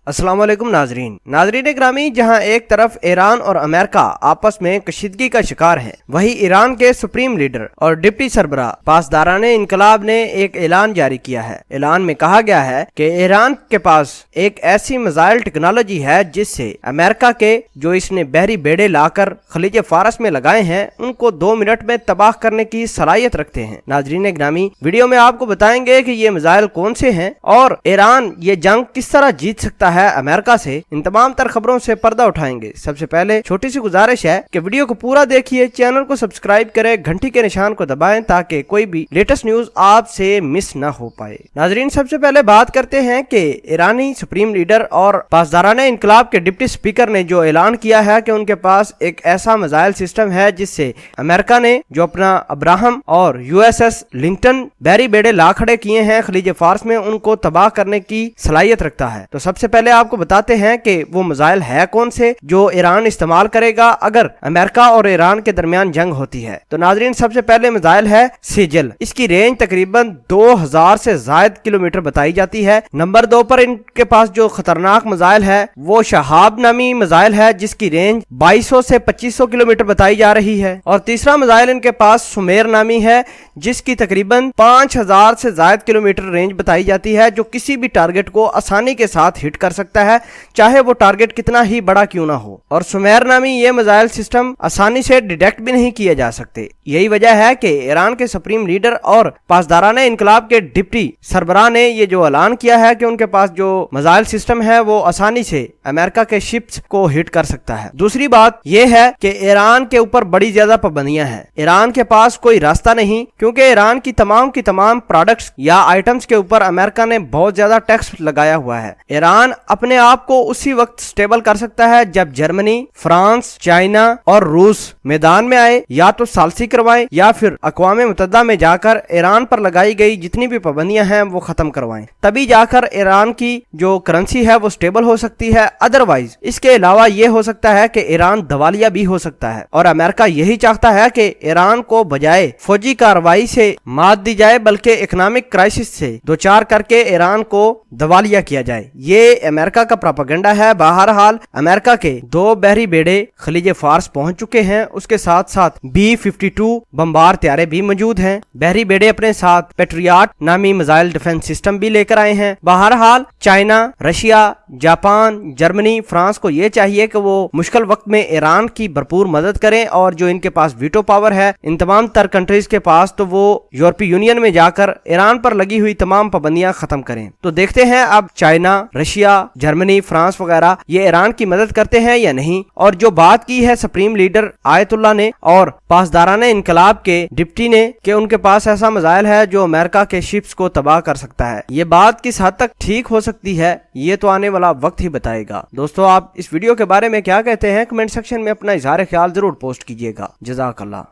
अस्सलाम वालेकुम नाजरीन ग्रामी, जहां एक तरफ ईरान और अमेरिका आपस में कशीदगी का शिकार है, वहीं ईरान के सुप्रीम लीडर और डिप्टी सरबराह पासदाराने इनकलाब ने एक ऐलान जारी किया है। ऐलान में कहा गया है कि ईरान के पास एक ऐसी मिसाइल टेक्नोलॉजी है जिससे अमेरिका के जो इसने बहरी बेड़े लाकर खलीज फारस में लगाए हैं उनको 2 मिनट में तबाह करने की सलाहियत रखते हैं। नाजरीन ग्रामी, वीडियो में आपको बताएंगे कि ये मिसाइल कौन से हैं और ईरान ये जंग किस तरह जीत सकता है अमेरिका से। इन तमाम तर खबरों से पर्दा उठाएंगे। सबसे पहले छोटी सी गुजारिश है कि वीडियो को पूरा देखिए, चैनल को सब्सक्राइब करें, घंटी के निशान को दबाएं ताकि कोई भी लेटेस्ट न्यूज आपसे मिस न हो पाए। नाजरीन, सबसे पहले बात करते हैं कि ईरानी सुप्रीम लीडर और पासदाराने इनकलाब के डिप्टी स्पीकर ने जो ऐलान किया है कि उनके पास एक ऐसा मिसाइल सिस्टम है जिससे अमेरिका ने जो अपना अब्राहम और यूएसएस लिंकन बहरी बेड़े ला खड़े किए हैं खलीज फारस में, उनको तबाह करने की सलाहियत रखता है। तो सबसे पहले आपको बताते हैं कि वो मिसाइल है कौन से जो ईरान इस्तेमाल करेगा अगर अमेरिका और ईरान के दरमियान जंग होती है। तो नाजरीन, सबसे पहले मिसाइल है सेजल। इसकी रेंज तकरीबन 2000 से ज्यादा किलोमीटर बताई जाती है। नंबर 2 पर इनके पास जो खतरनाक मिसाइल है वो शहाब नामी मिसाइल है जिसकी रेंज 2200 से 2500 किलोमीटर बताई जा रही है। और तीसरा मिसाइल इनके पास सुमेर नामी है जिसकी तकरीबन 5000 से ज्यादा किलोमीटर रेंज बताई जाती है, जो किसी भी टारगेट को आसानी के साथ हिट कर सकता है, चाहे वो टारगेट कितना ही बड़ा क्यों ना हो। और सुमेर नामी ये मिसाइल सिस्टम आसानी से डिटेक्ट भी नहीं किए जा सकते। यही वजह है कि ईरान के सुप्रीम लीडर और पासदाराने इनकलाब के डिप्टी सरबराह ने ये जो ऐलान किया है कि उनके पास जो मिसाइल सिस्टम है वो आसानी से अमेरिका के शिप्स को हिट कर सकता है। दूसरी बात यह है कि ईरान के ऊपर बड़ी ज्यादा पाबंदियां हैं। ईरान के पास कोई रास्ता नहीं, क्योंकि ईरान की तमाम प्रोडक्ट्स या आइटम्स के ऊपर अमेरिका ने बहुत ज्यादा टैक्स लगाया हुआ है। ईरान अपने आप को उसी वक्त स्टेबल कर सकता है जब जर्मनी, फ्रांस, चाइना और रूस मैदान में आए, या तो सालसी करवाएं या फिर अक़वाम मुत्तहिदा में जाकर ईरान पर लगाई गई जितनी भी पाबंदियां हैं वो खत्म करवाएं। तभी जाकर ईरान की जो करेंसी है वो स्टेबल हो सकती है। अदरवाइज इसके अलावा ये हो सकता है कि ईरान दवालिया भी हो सकता है। और अमेरिका यही चाहता है कि ईरान को बजाय फौजी कार्रवाई से मात दी जाए बल्कि इकोनॉमिक क्राइसिस से दो चार करके ईरान को दवालिया किया जाए। ये अमेरिका का प्रोपेगेंडा है। बहरहाल अमेरिका के 2 बहरी बेड़े खलीज फारस पहुंच चुके हैं। उसके साथ साथ B-52 बमबार तैयारे भी मौजूद हैं। बहरी बेड़े अपने साथ पेट्रियट नामी मिसाइल डिफेंस सिस्टम भी लेकर आए हैं। बहरहाल China, Russia, Japan, Germany, France को ये चाहिए कि वो मुश्किल वक्त में ईरान की भरपूर मदद करें और जो इनके पास वीटो पावर है इन तमाम तर कंट्रीज के पास, तो वो यूरोपीय यूनियन में जाकर ईरान पर लगी हुई तमाम पाबंदियां खत्म करें। तो देखते हैं अब चाइना, रशिया, जर्मनी, फ्रांस वगैरह ये ईरान की मदद करते हैं या नहीं। और जो बात की है सुप्रीम लीडर आयतुल्ला ने और पासदाराने इनकलाब के डिप्टी ने कि उनके पास ऐसा मिसाइल है जो अमेरिका के शिप्स को तबाह कर सकता है, ये बात किस हद तक ठीक हो सकती है ये तो आने वाला वक्त ही बताएगा। दोस्तों, आप इस वीडियो के बारे में क्या कहते हैं? कमेंट सेक्शन में अपना इजहार ख्याल जरूर पोस्ट कीजिएगा। जज़ाकल्लाह।